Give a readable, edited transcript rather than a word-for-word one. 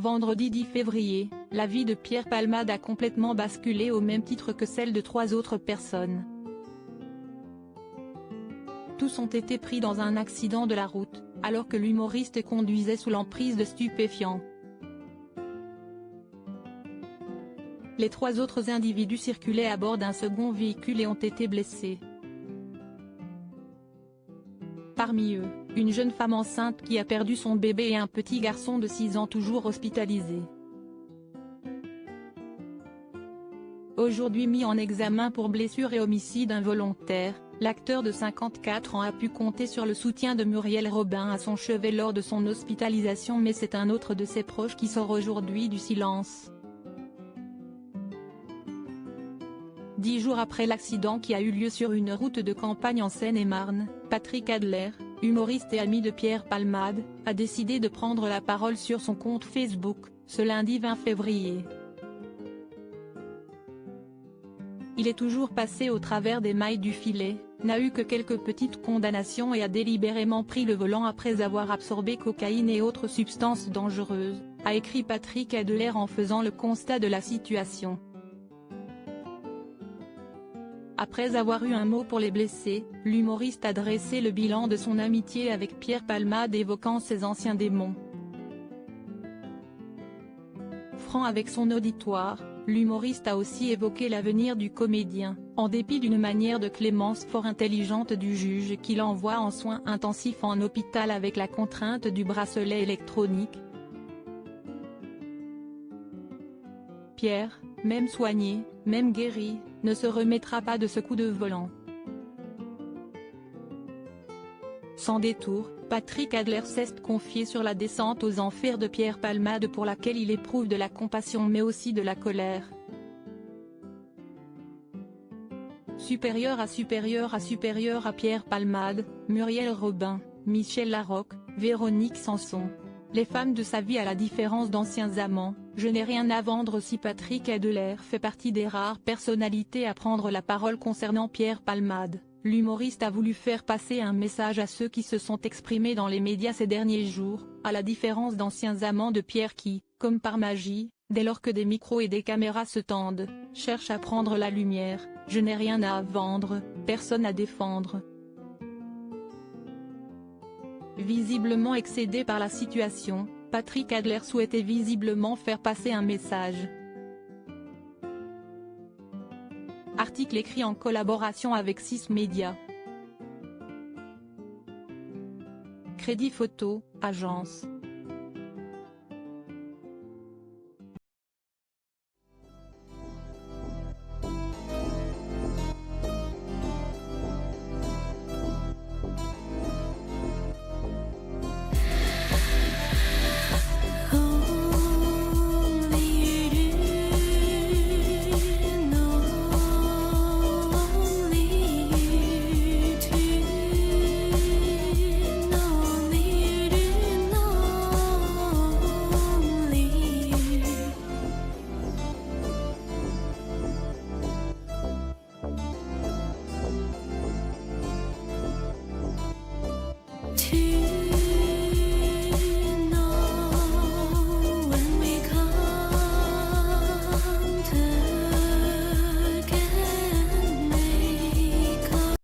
vendredi 10 février, la vie de Pierre Palmade a complètement basculé au même titre que celle de 3 autres personnes. Tous ont été pris dans un accident de la route, alors que l'humoriste conduisait sous l'emprise de stupéfiants. Les 3 autres individus circulaient à bord d'un second véhicule et ont été blessés. Parmi eux, une jeune femme enceinte qui a perdu son bébé et un petit garçon de 6 ans toujours hospitalisé. Aujourd'hui mis en examen pour blessure et homicide involontaire, l'acteur de 54 ans a pu compter sur le soutien de Muriel Robin à son chevet lors de son hospitalisation, mais c'est un autre de ses proches qui sort aujourd'hui du silence. 10 jours après l'accident qui a eu lieu sur une route de campagne en Seine-et-Marne, Patrick Adler, humoriste et ami de Pierre Palmade, a décidé de prendre la parole sur son compte Facebook, ce lundi 20 février. Il est toujours passé au travers des mailles du filet, n'a eu que quelques petites condamnations et a délibérément pris le volant après avoir absorbé cocaïne et autres substances dangereuses, a écrit Patrick Adler en faisant le constat de la situation. Après avoir eu un mot pour les blessés, l'humoriste a dressé le bilan de son amitié avec Pierre Palmade évoquant ses anciens démons. Franc avec son auditoire, l'humoriste a aussi évoqué l'avenir du comédien, en dépit d'une manière de clémence fort intelligente du juge qui l'envoie en soins intensifs en hôpital avec la contrainte du bracelet électronique. Pierre, même soigné, même guéri, ne se remettra pas de ce coup de volant. Sans détour, Patrick Adler s'est confié sur la descente aux enfers de Pierre Palmade pour laquelle il éprouve de la compassion mais aussi de la colère. Supérieur à Pierre Palmade, Muriel Robin, Michel Larocque, Véronique Sanson. Les femmes de sa vie à la différence d'anciens amants, je n'ai rien à vendre. Si Patrick Adler fait partie des rares personnalités à prendre la parole concernant Pierre Palmade, l'humoriste a voulu faire passer un message à ceux qui se sont exprimés dans les médias ces derniers jours, à la différence d'anciens amants de Pierre qui, comme par magie, dès lors que des micros et des caméras se tendent, cherchent à prendre la lumière. Je n'ai rien à vendre, personne à défendre. Visiblement excédé par la situation, Patrick Adler souhaitait visiblement faire passer un message. Article écrit en collaboration avec 6 médias. Crédit Photo, agence.